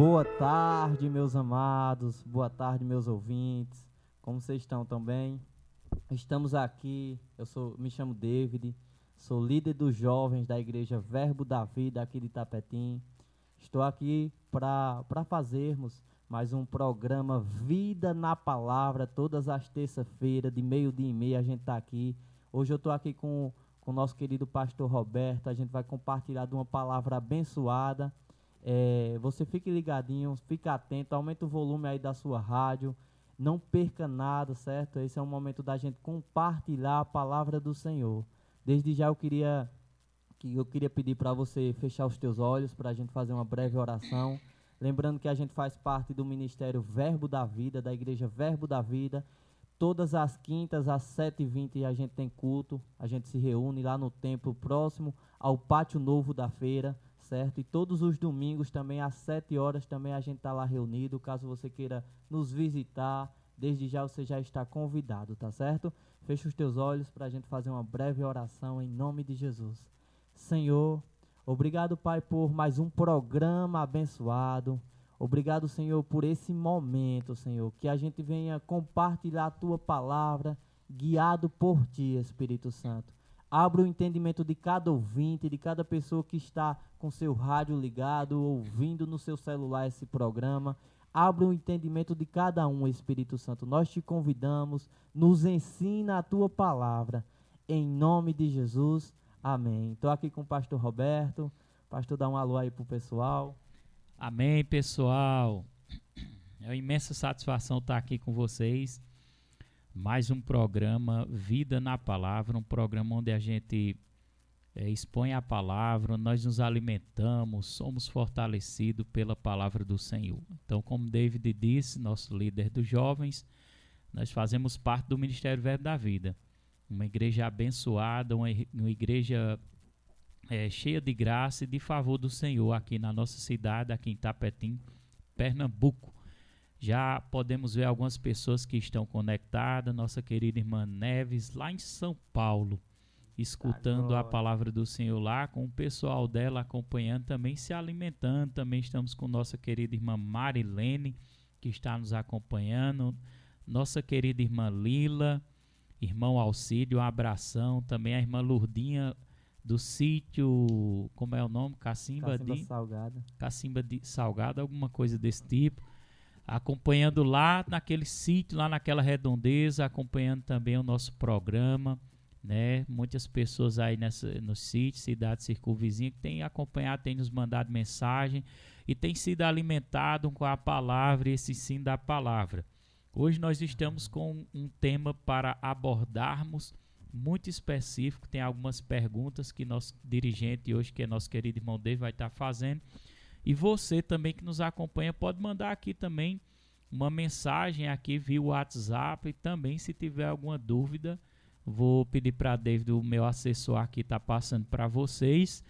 Boa tarde, meus amados. Boa tarde, meus ouvintes. Como vocês estão também? Estamos aqui. Me chamo David. Sou líder dos jovens da Igreja Verbo da Vida aqui de Itapetim. Estou aqui para fazermos mais um programa Vida na Palavra. Todas as terças-feiras, de 12h30, a gente está aqui. Hoje eu estou aqui com o nosso querido pastor Roberto. A gente vai compartilhar de uma palavra abençoada. Você fique ligadinho, fique atento, aumente o volume aí da sua rádio, não perca nada, certo? Esse é um momento da gente compartilhar a palavra do Senhor. Desde já eu queria pedir para você fechar os teus olhos, para a gente fazer uma breve oração. Lembrando que a gente faz parte do Ministério Verbo da Vida, da Igreja Verbo da Vida. Todas as quintas, às 7h20, a gente tem culto, a gente se reúne lá no templo próximo ao Pátio Novo da Feira, certo? E todos os domingos também, às 7 horas, também a gente está lá reunido. Caso você queira nos visitar, desde já você já está convidado, tá certo? Fecha os teus olhos para a gente fazer uma breve oração em nome de Jesus. Senhor, obrigado, Pai, por mais um programa abençoado. Obrigado, Senhor, por esse momento, Senhor, que a gente venha compartilhar a Tua palavra, guiado por Ti, Espírito Santo. Abra o entendimento de cada ouvinte, de cada pessoa que está com seu rádio ligado, ouvindo no seu celular esse programa. Abra o entendimento de cada um, Espírito Santo. Nós te convidamos, nos ensina a Tua palavra. Em nome de Jesus, amém. Estou aqui com o pastor Roberto. Pastor, dá um alô aí pro pessoal. Amém, pessoal. É uma imensa satisfação estar aqui com vocês. Mais um programa Vida na Palavra, um programa onde a gente expõe a palavra, nós nos alimentamos, somos fortalecidos pela palavra do Senhor. Então, como David disse, nosso líder dos jovens, nós fazemos parte do Ministério Verbo da Vida. Uma igreja abençoada, uma igreja cheia de graça e de favor do Senhor aqui na nossa cidade, aqui em Itapetim, Pernambuco. Já podemos ver algumas pessoas que estão conectadas, nossa querida irmã Neves, lá em São Paulo, escutando a palavra do Senhor lá, com o pessoal dela acompanhando, também se alimentando. Também estamos com nossa querida irmã Marilene, que está nos acompanhando, nossa querida irmã Lila, irmão Alcídio, um abração, também a irmã Lourdinha, do sítio, como é o nome? Cacimba de Salgada, alguma coisa desse tipo, acompanhando lá naquele sítio, lá naquela redondeza, acompanhando também o nosso programa, né? Muitas pessoas aí no sítio, cidade circunvizinha, que têm acompanhado, têm nos mandado mensagem e têm sido alimentados com a palavra e esse ensino da palavra. Hoje nós estamos com um tema para abordarmos muito específico. Tem algumas perguntas que nosso dirigente hoje, que é nosso querido irmão David, vai estar fazendo. E você também que nos acompanha pode mandar aqui também uma mensagem aqui via WhatsApp. E também, se tiver alguma dúvida, vou pedir para David, o meu assessor aqui, está passando para vocês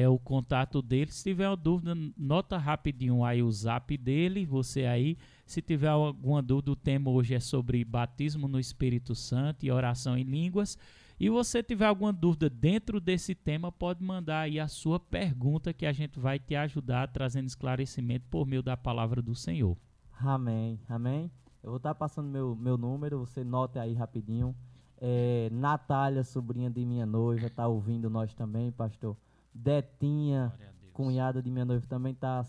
o contato dele. Se tiver uma dúvida, nota rapidinho aí o zap dele, você aí. Se tiver alguma dúvida, o tema hoje é sobre batismo no Espírito Santo e oração em línguas. E você tiver alguma dúvida dentro desse tema, pode mandar aí a sua pergunta, que a gente vai te ajudar trazendo esclarecimento por meio da palavra do Senhor. Amém, amém. Eu vou estar passando meu número, você nota aí rapidinho. Natália, sobrinha de minha noiva, está ouvindo nós também, pastor. Detinha, cunhada de minha noiva, também tá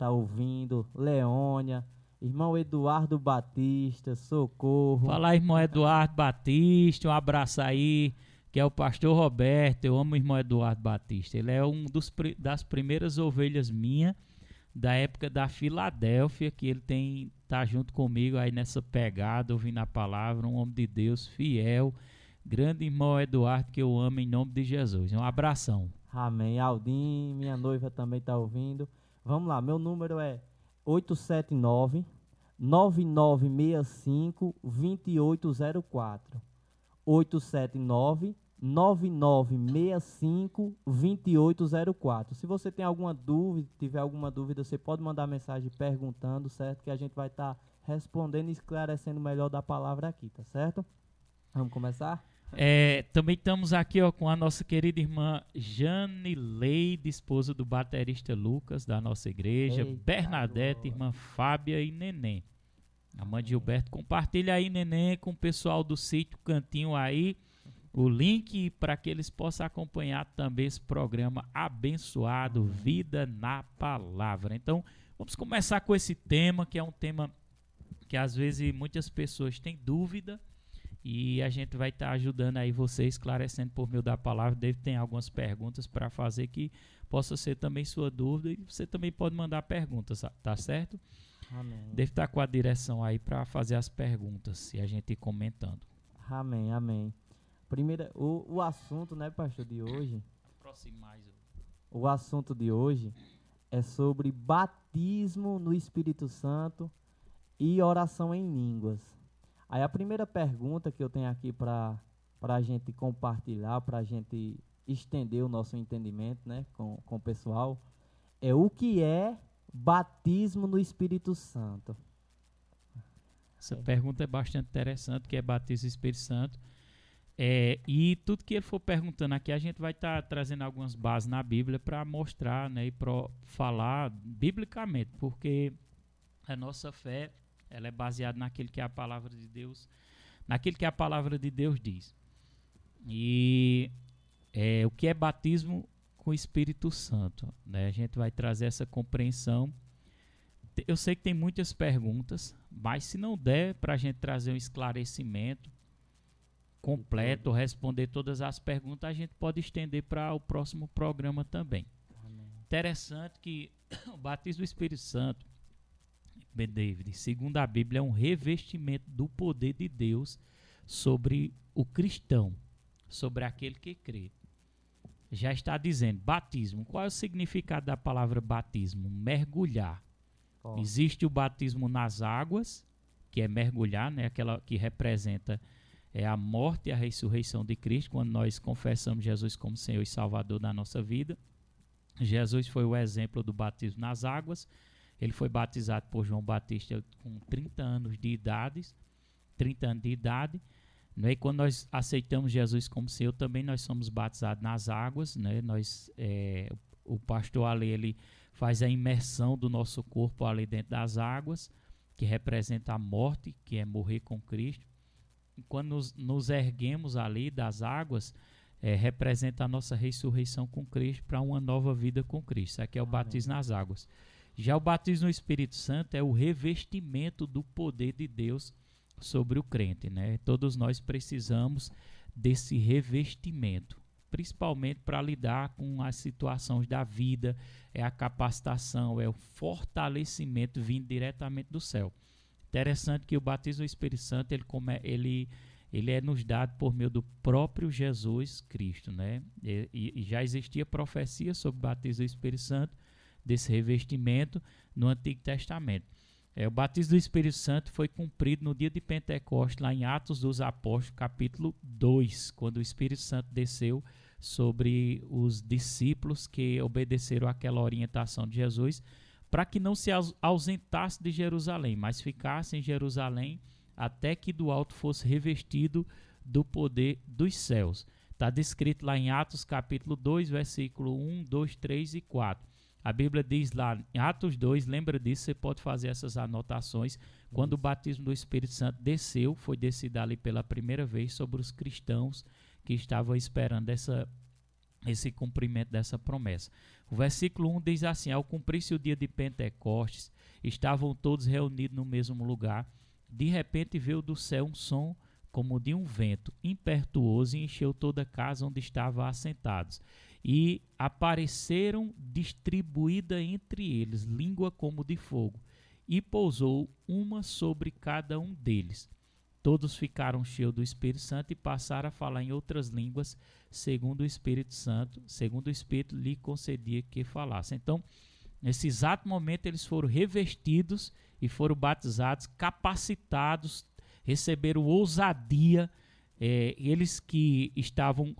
ouvindo. Leônia, irmão Eduardo Batista, socorro. Fala, irmão Eduardo Batista, um abraço aí, que é o pastor Roberto. Eu amo o irmão Eduardo Batista. Ele é das primeiras ovelhas minha, da época da Filadélfia, que ele tá junto comigo aí nessa pegada, ouvindo a palavra, um homem de Deus fiel. Grande irmão Eduardo, que eu amo em nome de Jesus. Um abração. Amém. Aldim, minha noiva também está ouvindo. Vamos lá, meu número é 879-9965-2804. 879-9965-2804. Se você tem alguma dúvida, tiver alguma dúvida, você pode mandar mensagem perguntando, certo? Que a gente vai estar respondendo e esclarecendo melhor da palavra aqui, tá certo? Vamos começar? Também estamos aqui com a nossa querida irmã Janileide, esposa do baterista Lucas, da nossa igreja. Eita, Bernadette, boa. irmã Fábia e Neném. A mãe de Gilberto. Compartilha aí, Neném, com o pessoal do sítio Cantinho aí, o link para que eles possam acompanhar também esse programa abençoado, Vida na Palavra. Então, vamos começar com esse tema, que é um tema que às vezes muitas pessoas têm dúvida, e a gente vai estar ajudando aí você, esclarecendo por meio da palavra. Deve ter algumas perguntas para fazer que possa ser também sua dúvida, e você também pode mandar perguntas, tá certo? Amém. Deve estar com a direção aí para fazer as perguntas e a gente ir comentando. Amém, amém. Primeiro, o assunto, né, pastor, de hoje, Aproxime mais. o assunto de hoje é sobre batismo no Espírito Santo e oração em línguas. Aí a primeira pergunta que eu tenho aqui para a gente compartilhar, para a gente estender o nosso entendimento, né, com o pessoal, é o que é batismo no Espírito Santo. Essa pergunta é bastante interessante, que é batismo no Espírito Santo. E tudo que ele for perguntando aqui, a gente vai estar trazendo algumas bases na Bíblia para mostrar, né, e para falar biblicamente, porque a nossa fé, ela é baseada naquilo que é a palavra de Deus, naquilo que a palavra de Deus diz. E o que é batismo com o Espírito Santo, né? A gente vai trazer essa compreensão. Eu sei que tem muitas perguntas, mas se não der para a gente trazer um esclarecimento completo, responder todas as perguntas, a gente pode estender para o próximo programa também. Amém. Interessante que o batismo do Espírito Santo, David, segundo a Bíblia, é um revestimento do poder de Deus sobre o cristão, sobre aquele que crê. Já está dizendo, batismo. Qual é o significado da palavra batismo? Mergulhar. Existe o batismo nas águas, que é mergulhar, né? Aquela que representa a morte e a ressurreição de Cristo, quando nós confessamos Jesus como Senhor e Salvador da nossa vida. Jesus foi o exemplo do batismo nas águas. Ele foi batizado por João Batista com 30 anos de idade. Né? E quando nós aceitamos Jesus como Senhor, também nós somos batizados nas águas. Né? O pastor ali, ele faz a imersão do nosso corpo ali dentro das águas, que representa a morte, que é morrer com Cristo. E quando nos erguemos ali das águas, representa a nossa ressurreição com Cristo para uma nova vida com Cristo. Isso aqui é o batismo nas águas. Já o batismo no Espírito Santo é o revestimento do poder de Deus sobre o crente, né? Todos nós precisamos desse revestimento, principalmente para lidar com as situações da vida, é a capacitação, é o fortalecimento vindo diretamente do céu. Interessante que o batismo no Espírito Santo, ele é nos dado por meio do próprio Jesus Cristo, né? E já existia profecia sobre o batismo do Espírito Santo, desse revestimento no Antigo Testamento. O batismo do Espírito Santo foi cumprido no dia de Pentecostes, lá em Atos dos Apóstolos, capítulo 2, quando o Espírito Santo desceu sobre os discípulos que obedeceram àquela orientação de Jesus, para que não se ausentasse de Jerusalém, mas ficasse em Jerusalém até que do alto fosse revestido do poder dos céus. Está descrito lá em Atos capítulo 2, versículo 1, 2, 3 e 4. A Bíblia diz lá em Atos 2, lembra disso, você pode fazer essas anotações. Quando o batismo do Espírito Santo desceu, foi descido ali pela primeira vez sobre os cristãos que estavam esperando esse cumprimento dessa promessa. O versículo 1 diz assim: ao cumprir-se o dia de Pentecostes, estavam todos reunidos no mesmo lugar. De repente veio do céu um som como de um vento impetuoso e encheu toda a casa onde estavam assentados. E apareceram distribuída entre eles língua como de fogo, e pousou uma sobre cada um deles. Todos ficaram cheios do Espírito Santo e passaram a falar em outras línguas, segundo o Espírito lhe concedia que falassem. Então, nesse exato momento, eles foram revestidos e foram batizados, capacitados, receberam ousadia. Eles que estavam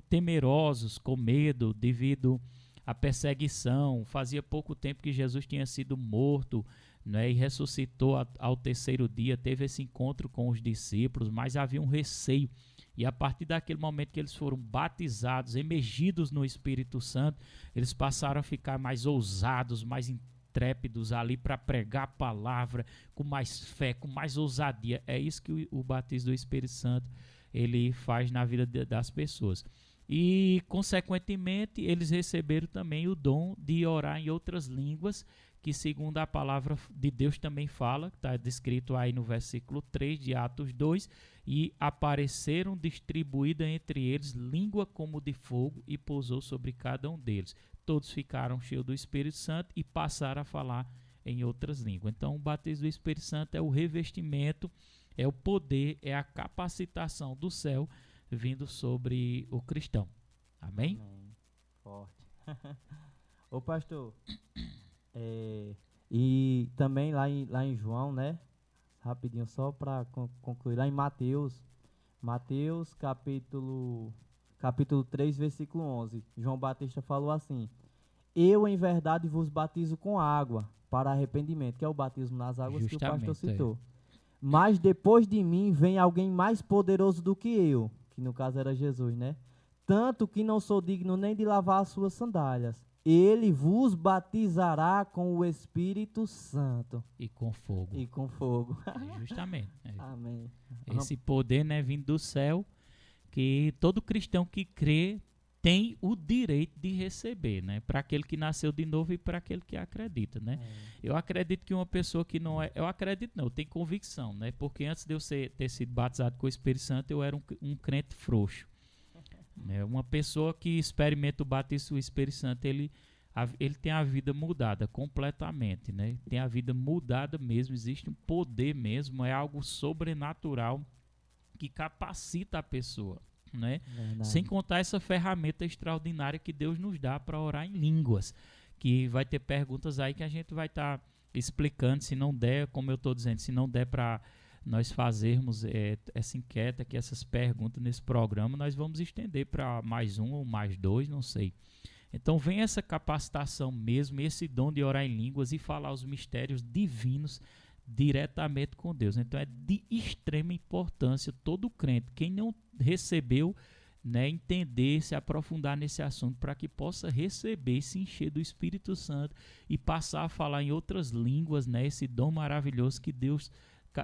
temerosos, com medo, devido à perseguição, fazia pouco tempo que Jesus tinha sido morto, né, e ressuscitou ao terceiro dia, teve esse encontro com os discípulos, mas havia um receio. E a partir daquele momento que eles foram batizados, emergidos no Espírito Santo, eles passaram a ficar mais ousados, mais intrépidos ali para pregar a palavra com mais fé, com mais ousadia. É isso que o batismo do Espírito Santo ele faz na vida das pessoas. E, consequentemente, eles receberam também o dom de orar em outras línguas, que segundo a palavra de Deus também fala, está descrito aí no versículo 3 de Atos 2, e apareceram distribuída entre eles língua como de fogo e pousou sobre cada um deles. Todos ficaram cheios do Espírito Santo e passaram a falar em outras línguas. Então, o batismo do Espírito Santo é o revestimento, é o poder, é a capacitação do céu vindo sobre o cristão. Amém? Amém. Forte. Ô pastor, e também lá em João, né? Rapidinho só para concluir, lá em Mateus capítulo 3, versículo 11, João Batista falou assim: eu em verdade vos batizo com água para arrependimento, que é o batismo nas águas. Justamente, que o pastor citou. Mas depois de mim vem alguém mais poderoso do que eu, que no caso era Jesus, né? Tanto que não sou digno nem de lavar as suas sandálias. Ele vos batizará com o Espírito Santo. E com fogo. Justamente. Amém. Esse poder, né, vindo do céu, que todo cristão que crê tem o direito de receber, né? Para aquele que nasceu de novo e para aquele que acredita, né? Eu acredito que uma pessoa que não é... Eu acredito não, eu tenho convicção, né? Porque antes de eu ter sido batizado com o Espírito Santo, eu era um crente frouxo. Uma pessoa que experimenta o batismo do Espírito Santo, ele tem a vida mudada completamente, né? Tem a vida mudada mesmo, existe um poder mesmo, é algo sobrenatural que capacita a pessoa, né? Sem contar essa ferramenta extraordinária que Deus nos dá para orar em línguas, que vai ter perguntas aí que a gente vai estar explicando, se não der, como eu estou dizendo, se não der para nós fazermos essa enquete aqui, essas perguntas nesse programa, nós vamos estender para mais um ou mais dois, não sei. Então vem essa capacitação mesmo, esse dom de orar em línguas e falar os mistérios divinos diretamente com Deus. Então é de extrema importância todo crente, quem não recebeu, né, entender, se aprofundar nesse assunto para que possa receber, se encher do Espírito Santo e passar a falar em outras línguas, né, esse dom maravilhoso que Deus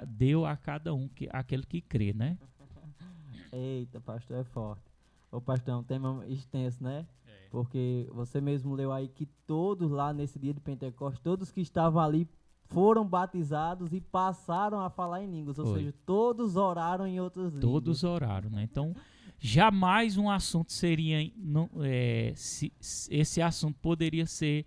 deu a cada um, aquele que crê, né? Eita, pastor, é forte. Ô pastor, é um tema extenso, né? Porque você mesmo leu aí que todos lá nesse dia de Pentecostes, todos que estavam ali foram batizados e passaram a falar em línguas, ou seja, todos oraram em outras línguas. Todos oraram, né? Então, jamais um assunto seria, esse assunto poderia ser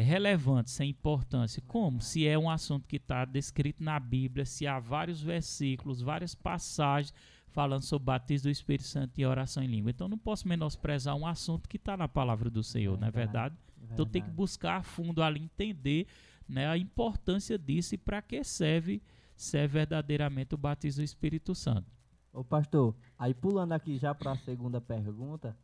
relevante, sem importância. Como? Se é um assunto que está descrito na Bíblia, se há vários versículos, várias passagens falando sobre batismo do Espírito Santo e oração em língua. Então não posso menosprezar um assunto que está na palavra do Senhor, não é verdade? Então tem que buscar a fundo ali, entender, né, a importância disso e para que serve verdadeiramente o batismo do Espírito Santo. Ô pastor, aí pulando aqui já para a segunda pergunta,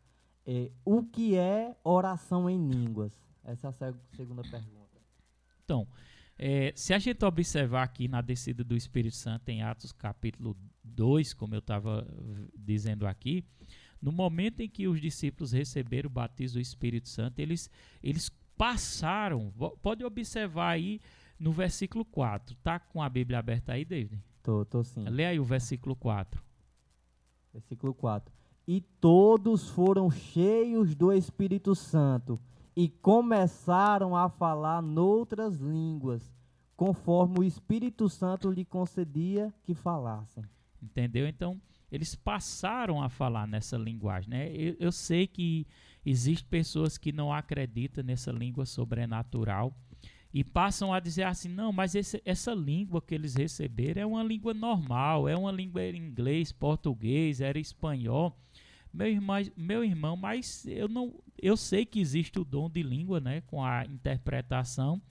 o que é oração em línguas? Essa é a segunda pergunta. Então, se a gente observar aqui na descida do Espírito Santo em Atos capítulo 2, como eu estava dizendo aqui, no momento em que os discípulos receberam o batismo do Espírito Santo, eles passaram, pode observar aí no versículo 4, tá com a Bíblia aberta aí, David? Tô sim. Lê aí o versículo 4. Versículo 4. E todos foram cheios do Espírito Santo e começaram a falar noutras línguas, conforme o Espírito Santo lhe concedia que falassem. Entendeu? Então, eles passaram a falar nessa linguagem, né? Eu sei que existem pessoas que não acreditam nessa língua sobrenatural e passam a dizer assim, não, mas essa língua que eles receberam é uma língua normal, é uma língua em inglês, português, era espanhol. Meu irmão, mas eu sei que existe o dom de língua, né, com a interpretação,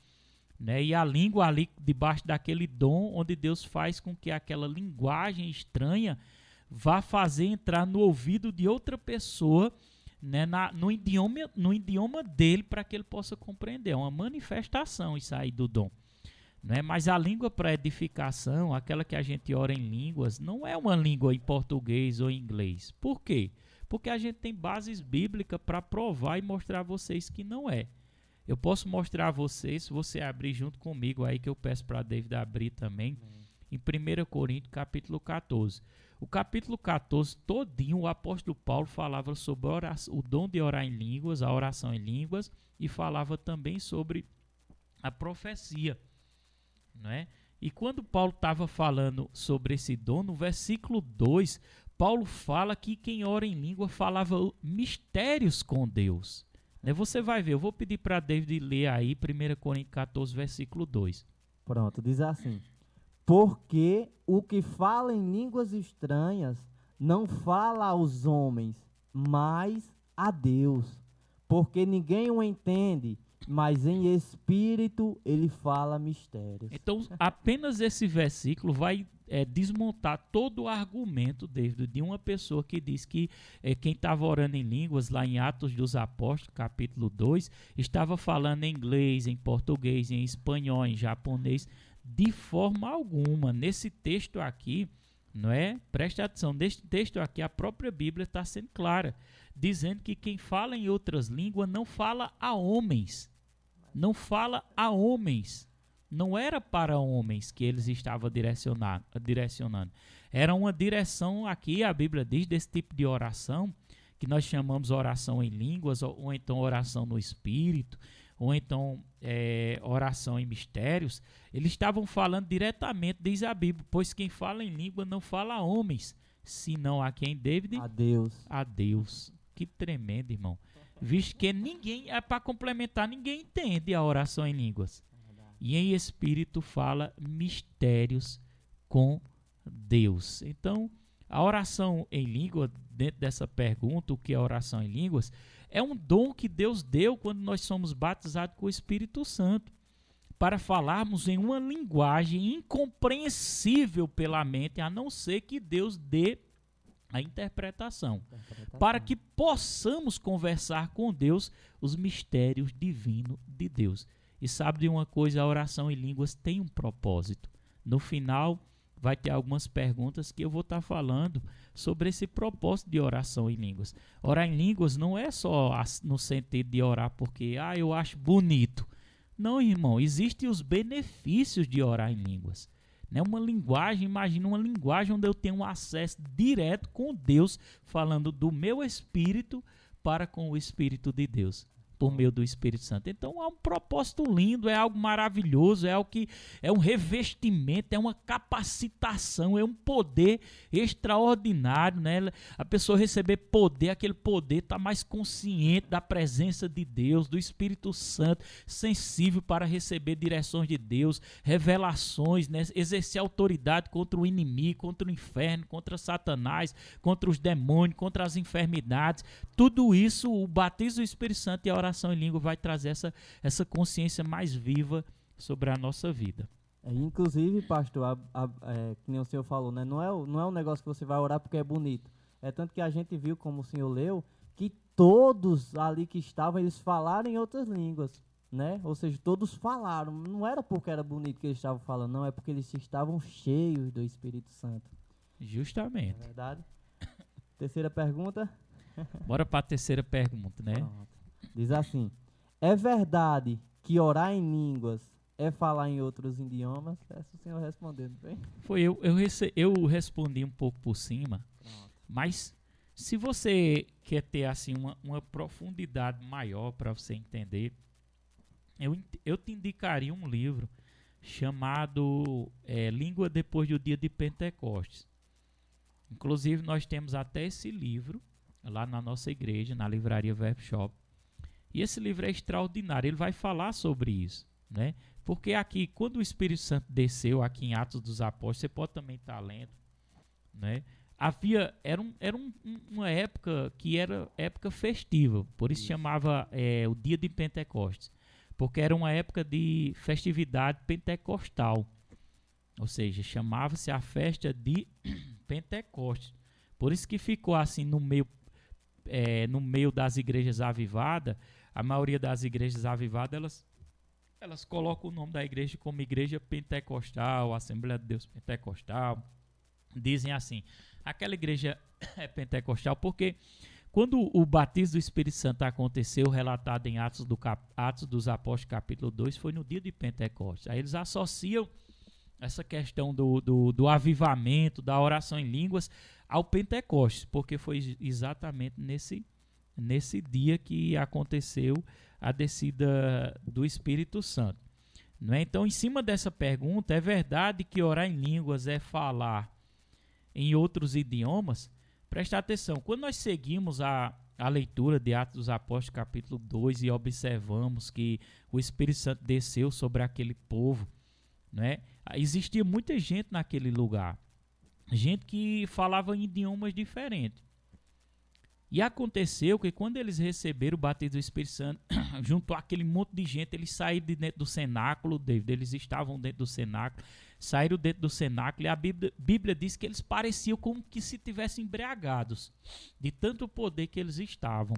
né, e a língua ali debaixo daquele dom, onde Deus faz com que aquela linguagem estranha vá fazer entrar no ouvido de outra pessoa, né, no idioma dele, para que ele possa compreender. É uma manifestação isso aí do dom. né? Mas a língua para edificação, aquela que a gente ora em línguas, não é uma língua em português ou em inglês. Por quê? Porque a gente tem bases bíblicas para provar e mostrar a vocês que não é. Eu posso mostrar a vocês, se você abrir junto comigo aí, que eu peço para David abrir também, em 1 Coríntios capítulo 14. O capítulo 14 todinho, o apóstolo Paulo falava sobre o dom de orar em línguas, a oração em línguas, e falava também sobre a profecia, não é? E quando Paulo estava falando sobre esse dom, no versículo 2, Paulo fala que quem ora em língua falava mistérios com Deus. Né? Você vai ver, eu vou pedir para David ler aí 1 Coríntios 14, versículo 2. Pronto, diz assim: porque o que fala em línguas estranhas não fala aos homens, mas a Deus. Porque ninguém o entende, mas em espírito ele fala mistérios. Então, apenas esse versículo vai desmontar todo o argumento, David, de uma pessoa que diz que quem estava orando em línguas, lá em Atos dos Apóstolos, capítulo 2, estava falando em inglês, em português, em espanhol, em japonês. De forma alguma, nesse texto aqui, não é? Preste atenção, neste texto aqui a própria Bíblia está sendo clara, dizendo que quem fala em outras línguas não fala a homens, não fala a homens, não era para homens que eles estavam direcionando, era uma direção aqui, a Bíblia diz, desse tipo de oração, que nós chamamos oração em línguas, ou então oração no Espírito, ou então oração em mistérios. Eles estavam falando diretamente, diz a Bíblia, pois quem fala em língua não fala a homens, senão a quem, David? A Deus. A Deus. Que tremendo, irmão. Visto que ninguém, para complementar, ninguém entende a oração em línguas. E em espírito fala mistérios com Deus. Então, a oração em língua, dentro dessa pergunta, o que é oração em línguas, é um dom que Deus deu quando nós somos batizados com o Espírito Santo, para falarmos em uma linguagem incompreensível pela mente, a não ser que Deus dê a interpretação, para que possamos conversar com Deus os mistérios divinos de Deus. E sabe de uma coisa, a oração em línguas tem um propósito. No final vai ter algumas perguntas que eu vou estar falando sobre esse propósito de oração em línguas. Orar em línguas não é só no sentido de orar porque eu acho bonito. Não, irmão, existem os benefícios de orar em línguas. Né? Uma linguagem, imagina uma linguagem onde eu tenho um acesso direto com Deus, falando do meu espírito para com o Espírito de Deus, por meio do Espírito Santo. Então é um propósito lindo, é algo maravilhoso, é algo que é um revestimento, é uma capacitação, é um poder extraordinário, né? A pessoa receber poder, aquele poder está mais consciente da presença de Deus, do Espírito Santo, sensível para receber direções de Deus, revelações, né? Exercer autoridade contra o inimigo, contra o inferno, contra Satanás, contra os demônios, contra as enfermidades. Tudo isso, o batismo do Espírito Santo e a oração em língua vai trazer essa consciência mais viva sobre a nossa vida. Inclusive, pastor, que nem o senhor falou, né? Não é um negócio que você vai orar porque é bonito. É tanto que a gente viu, como o senhor leu, que todos ali que estavam, eles falaram em outras línguas, né? Ou seja, todos falaram. Não era porque era bonito que eles estavam falando, não. É porque eles estavam cheios do Espírito Santo. Justamente. É verdade? Terceira pergunta. Bora para a terceira pergunta, né? Pronto. Diz assim: é verdade que orar em línguas é falar em outros idiomas? Essa o senhor respondeu, não foi? Foi eu respondi um pouco por cima. Pronto. Mas se você quer ter assim uma profundidade maior para você entender, eu te indicaria um livro chamado Língua Depois do Dia de Pentecostes. Inclusive nós temos até esse livro lá na nossa igreja, na livraria Verbo Shop. E esse livro é extraordinário, ele vai falar sobre isso, né? Porque aqui, quando o Espírito Santo desceu aqui em Atos dos Apóstolos, você pode também estar lendo, né? Era uma época que era época festiva, por isso chamava o dia de Pentecostes, porque era uma época de festividade pentecostal, ou seja, chamava-se a festa de Pentecostes. Por isso que ficou assim no meio das igrejas avivadas. A maioria das igrejas avivadas, elas colocam o nome da igreja como Igreja Pentecostal, Assembleia de Deus Pentecostal. Dizem assim, aquela igreja é pentecostal porque quando o batismo do Espírito Santo aconteceu, relatado em Atos dos Apóstolos, capítulo 2, foi no dia de Pentecostes. Aí eles associam essa questão do avivamento, da oração em línguas, ao Pentecostes, porque foi exatamente nesse dia que aconteceu a descida do Espírito Santo. Não é? Então, em cima dessa pergunta, é verdade que orar em línguas é falar em outros idiomas? Presta atenção, quando nós seguimos a leitura de Atos dos Apóstolos, capítulo 2, e observamos que o Espírito Santo desceu sobre aquele povo, né? Existia muita gente naquele lugar, gente que falava em idiomas diferentes. E aconteceu que quando eles receberam o batismo do Espírito Santo, junto àquele monte de gente, eles saíram de dentro do cenáculo, David, eles estavam dentro do cenáculo, saíram dentro do cenáculo, e a Bíblia diz que eles pareciam como que se tivessem embriagados, de tanto poder que eles estavam.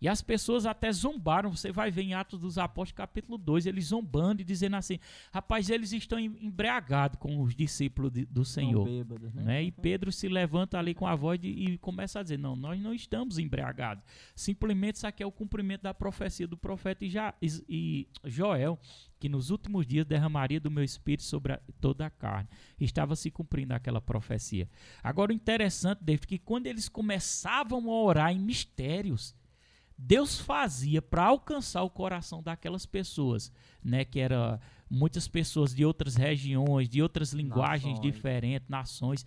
E as pessoas até zombaram, você vai ver em Atos dos Apóstolos, capítulo 2, eles zombando e dizendo assim, rapaz, eles estão embriagados com os discípulos do Senhor. Bêbados, né? E Pedro se levanta ali com a voz e começa a dizer, não, nós não estamos embriagados. Simplesmente isso aqui é o cumprimento da profecia do profeta e Joel, que nos últimos dias derramaria do meu espírito sobre toda a carne. Estava se cumprindo aquela profecia. Agora, o interessante, David, que quando eles começavam a orar em mistérios, Deus fazia para alcançar o coração daquelas pessoas, né, que eram muitas pessoas de outras regiões, de outras linguagens diferentes, nações.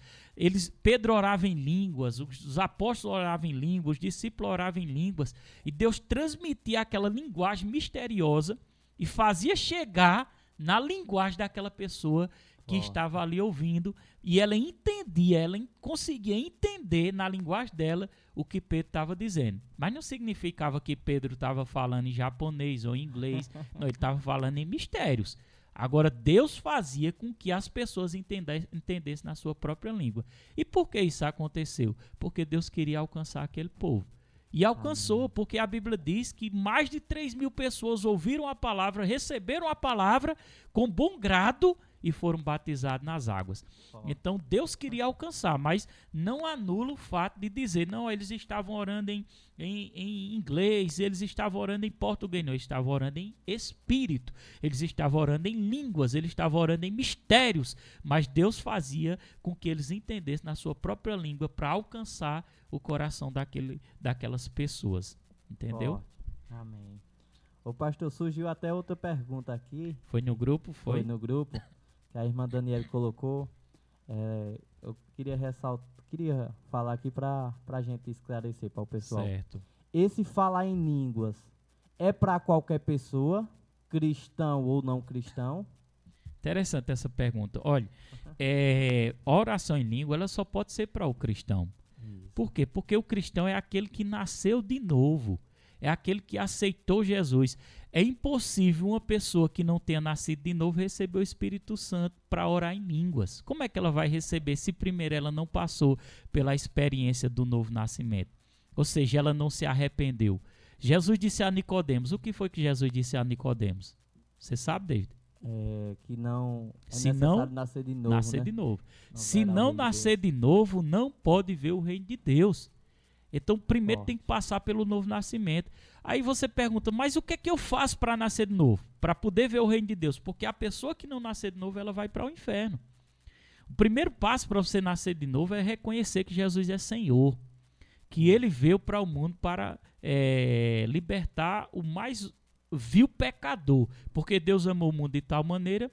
Pedro orava em línguas, os apóstolos oravam em línguas, os discípulos oravam em línguas, e Deus transmitia aquela linguagem misteriosa e fazia chegar na linguagem daquela pessoa que estava ali ouvindo, e ela entendia, ela conseguia entender na linguagem dela o que Pedro estava dizendo. Mas não significava que Pedro estava falando em japonês ou em inglês, não, ele estava falando em mistérios. Agora, Deus fazia com que as pessoas entendessem na sua própria língua. E por que isso aconteceu? Porque Deus queria alcançar aquele povo. E alcançou, porque a Bíblia diz que mais de 3.000 pessoas ouviram a palavra, receberam a palavra com bom grado e foram batizados nas águas. Então Deus queria alcançar, mas não anula o fato de dizer, não, eles estavam orando em inglês, eles estavam orando em português, não, eles estavam orando em espírito, eles estavam orando em línguas, eles estavam orando em mistérios, mas Deus fazia com que eles entendessem na sua própria língua para alcançar o coração daquelas pessoas. Entendeu? Amém. Ô pastor, surgiu até outra pergunta aqui. Foi no grupo? Foi no grupo, que a irmã Daniela colocou. Eu queria falar aqui para a gente esclarecer para o pessoal. Certo. Esse falar em línguas é para qualquer pessoa, cristão ou não cristão? Interessante essa pergunta. Olha, a oração em língua ela só pode ser para o cristão. Isso. Por quê? Porque o cristão é aquele que nasceu de novo. É aquele que aceitou Jesus. É impossível uma pessoa que não tenha nascido de novo receber o Espírito Santo para orar em línguas. Como é que ela vai receber se primeiro ela não passou pela experiência do novo nascimento? Ou seja, ela não se arrependeu. Jesus disse a Nicodemos. O que foi que Jesus disse a Nicodemos? Você sabe, David? Que não é se necessário não nascer de novo. Nascer né? de novo. Não se não nascer de novo, não pode ver o reino de Deus. Então, primeiro tem que passar pelo novo nascimento. Aí você pergunta, mas o que é que eu faço para nascer de novo? Para poder ver o reino de Deus? Porque a pessoa que não nascer de novo, ela vai para o inferno. O primeiro passo para você nascer de novo é reconhecer que Jesus é Senhor. Que Ele veio para o mundo para libertar o mais vil pecador. Porque Deus amou o mundo de tal maneira,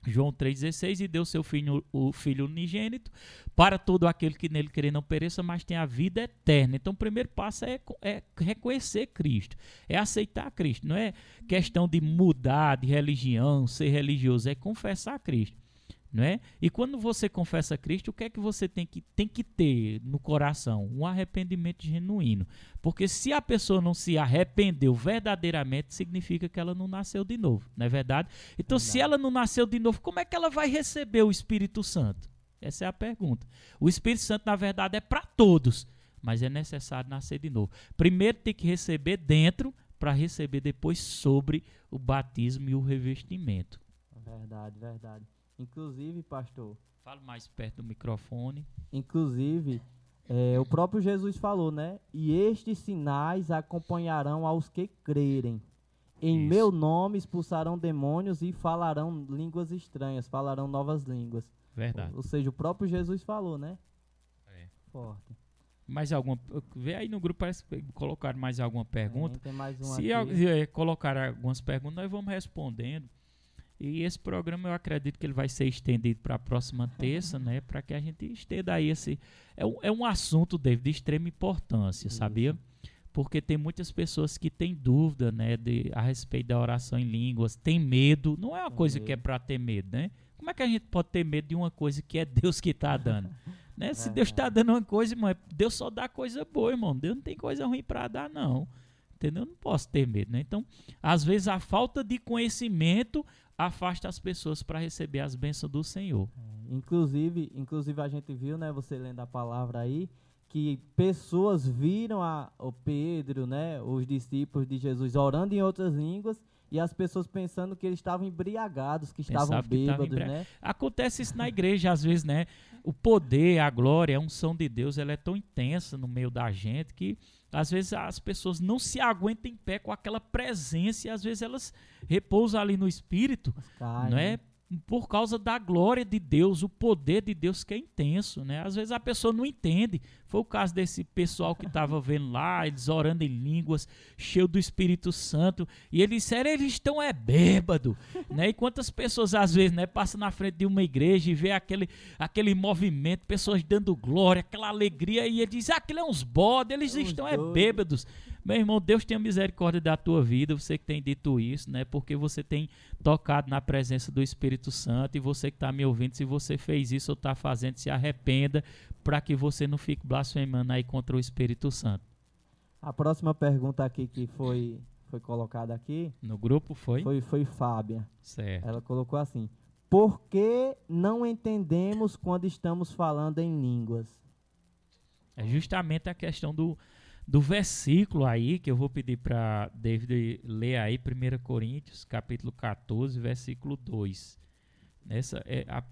João 3,16, e deu seu filho, o Filho unigênito, para todo aquele que nele crer não pereça, mas tenha a vida eterna. Então o primeiro passo é reconhecer Cristo, é aceitar Cristo. Não é questão de mudar de religião, ser religioso, é confessar Cristo. Não é? E quando você confessa Cristo, o que é que você tem que ter no coração? Um arrependimento genuíno. Porque se a pessoa não se arrependeu verdadeiramente, significa que ela não nasceu de novo, não é verdade? Então, se ela não nasceu de novo, como é que ela vai receber o Espírito Santo? Essa é a pergunta. O Espírito Santo, na verdade, é para todos, mas é necessário nascer de novo. Primeiro tem que receber dentro, para receber depois sobre o batismo e o revestimento. Verdade, verdade. Inclusive, pastor, Fala mais perto do microfone. inclusive, o próprio Jesus falou, né? E estes sinais acompanharão aos que crerem. Em Isso. meu nome expulsarão demônios e falarão línguas estranhas, falarão novas línguas. Verdade. Ou seja, o próprio Jesus falou, né? É. Forte. Mais alguma? Vê aí no grupo, parece que colocaram mais alguma pergunta. Tem mais uma Se aqui. colocar algumas perguntas, nós vamos respondendo. E esse programa eu acredito que ele vai ser estendido para a próxima terça, né? Para que a gente estenda aí esse. É um assunto, David, de extrema importância, Isso. sabia? Porque tem muitas pessoas que têm dúvida, né, a respeito da oração em línguas, tem medo. Não é uma coisa que é para ter medo, né? Como é que a gente pode ter medo de uma coisa que é Deus que está dando? Né? Se Deus está dando uma coisa, irmão, Deus só dá coisa boa, irmão. Deus não tem coisa ruim para dar, não. Entendeu? Eu não posso ter medo, né? Então, às vezes, a falta de conhecimento afasta as pessoas para receber as bênçãos do Senhor. Inclusive a gente viu, né, você lendo a palavra aí, que pessoas viram o Pedro, né, os discípulos de Jesus orando em outras línguas e as pessoas pensando que eles estavam embriagados, que estavam bêbados, né? Acontece isso na igreja às vezes, né? O poder, a glória, a unção de Deus, ela é tão intensa no meio da gente que às vezes as pessoas não se aguentam em pé com aquela presença e às vezes elas repousam ali no Espírito, não é? Por causa da glória de Deus, o poder de Deus que é intenso, né? Às vezes a pessoa não entende. Foi o caso desse pessoal que estava vendo lá, eles orando em línguas, cheio do Espírito Santo, e eles disseram, eles estão bêbado, né? E quantas pessoas às vezes, né, passam na frente de uma igreja e vê aquele movimento, pessoas dando glória, aquela alegria, e ele diz, aquilo é uns bodes, eles estão bêbados. Meu irmão, Deus tenha misericórdia da tua vida, você que tem dito isso, né? Porque você tem tocado na presença do Espírito Santo, e você que está me ouvindo, se você fez isso ou está fazendo, se arrependa, para que você não fique blasfemando aí contra o Espírito Santo. A próxima pergunta aqui que foi colocada aqui... No grupo foi? Foi Fábia. Certo. Ela colocou assim, por que não entendemos quando estamos falando em línguas? É justamente a questão do versículo aí, que eu vou pedir para David ler aí, 1 Coríntios, capítulo 14, versículo 2.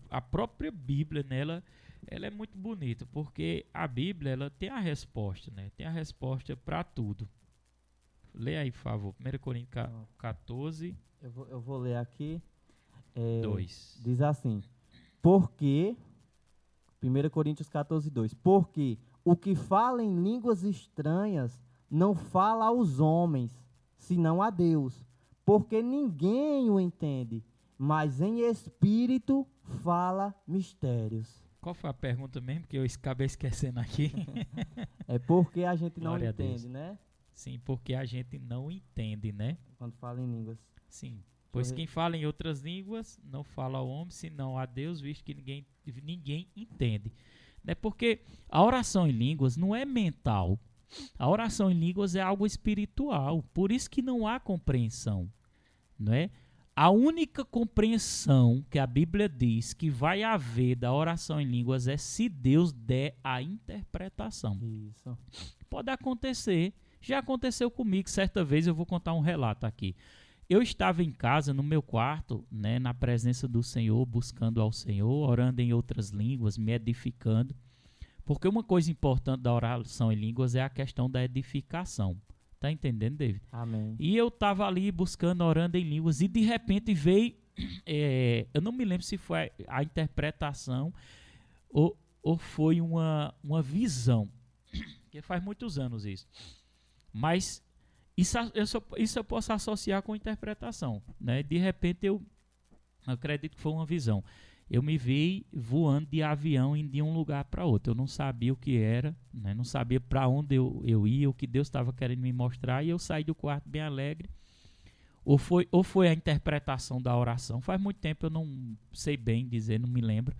A própria Bíblia, nela, ela é muito bonita, porque a Bíblia, ela tem a resposta, né? Tem a resposta para tudo. Lê aí, por favor, 1 Coríntios 14, eu vou ler aqui. 2. Diz assim, porque, 1 Coríntios 14, 2, porque o que fala em línguas estranhas não fala aos homens, senão a Deus, porque ninguém o entende, mas em espírito fala mistérios. Qual foi a pergunta mesmo que eu acabei esquecendo aqui? É porque a gente não Glória a entende, Deus. né? Sim, porque a gente não entende, né? Quando fala em línguas. Sim, pois quem fala em outras línguas não fala ao homem, senão a Deus, visto que ninguém entende. Né? Porque a oração em línguas não é mental. A oração em línguas é algo espiritual. Por isso que não há compreensão. Não é? A única compreensão que a Bíblia diz que vai haver da oração em línguas é se Deus der a interpretação. Isso. Pode acontecer. Já aconteceu comigo. Certa vez eu vou contar um relato aqui. Eu estava em casa, no meu quarto, né, na presença do Senhor, buscando ao Senhor, orando em outras línguas, me edificando. Porque uma coisa importante da oração em línguas é a questão da edificação. Tá entendendo, David? Amém. E eu estava ali buscando, orando em línguas, e de repente veio, eu não me lembro se foi a interpretação ou foi uma visão, porque faz muitos anos isso. Mas isso eu posso associar com interpretação, né? De repente eu acredito que foi uma visão. Eu me vi voando de avião indo de um lugar para outro. Eu não sabia o que era, né? Não sabia para onde eu ia, o que Deus estava querendo me mostrar, e eu saí do quarto bem alegre. Ou foi a interpretação da oração. Faz muito tempo, eu não sei bem dizer, não me lembro.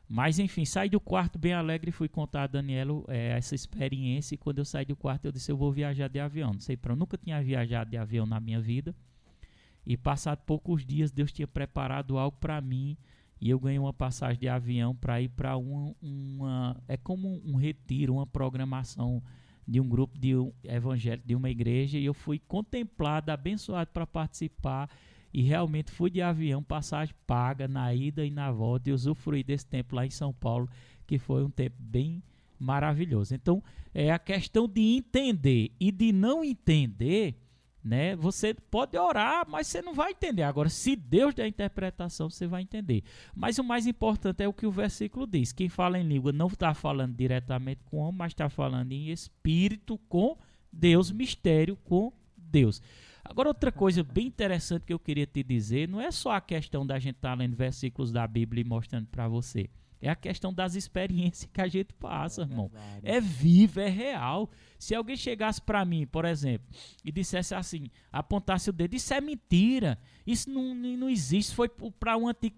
Mas, enfim, saí do quarto bem alegre e fui contar a Danielo essa experiência. E quando eu saí do quarto, eu disse, eu vou viajar de avião. Não sei para nunca tinha viajado de avião na minha vida. E passado poucos dias, Deus tinha preparado algo para mim. E eu ganhei uma passagem de avião para ir para é como um retiro, uma programação de um grupo de um evangélico de uma igreja, e eu fui contemplado, abençoado para participar, e realmente fui de avião, passagem paga na ida e na volta, e usufruí desse tempo lá em São Paulo, que foi um tempo bem maravilhoso. Então, é a questão de entender e de não entender, né? Você pode orar, mas você não vai entender. Agora, se Deus der a interpretação, você vai entender. Mas o mais importante é o que o versículo diz. Quem fala em língua não está falando diretamente com o homem, mas está falando em espírito com Deus, mistério com Deus. Agora, outra coisa bem interessante que eu queria te dizer, não é só a questão da gente estar lendo versículos da Bíblia e mostrando para você. É a questão das experiências que a gente passa, irmão. É vivo, é real. Se alguém chegasse para mim, por exemplo, e dissesse assim, apontasse o dedo, isso é mentira, isso não existe, foi para o Antigo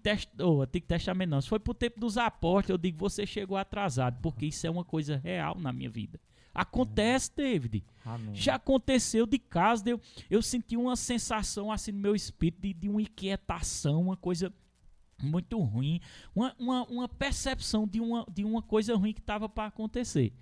Testamento, não, isso foi para o tempo dos apóstolos, eu digo, você chegou atrasado, porque isso é uma coisa real na minha vida. Acontece, David. Amém. Já aconteceu de caso, eu senti uma sensação assim no meu espírito de uma inquietação, uma coisa muito ruim, uma percepção de uma coisa ruim que estava para acontecer.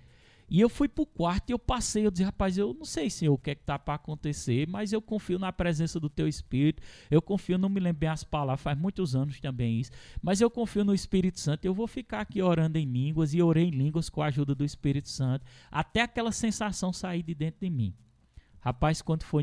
E eu fui para o quarto e eu passei, eu disse, rapaz, eu não sei, Senhor, o que é que está para acontecer, mas eu confio na presença do Teu Espírito, eu confio, não me lembro bem as palavras, faz muitos anos também isso, mas eu confio no Espírito Santo, eu vou ficar aqui orando em línguas, e orei em línguas com a ajuda do Espírito Santo, até aquela sensação sair de dentro de mim. Rapaz, quando foi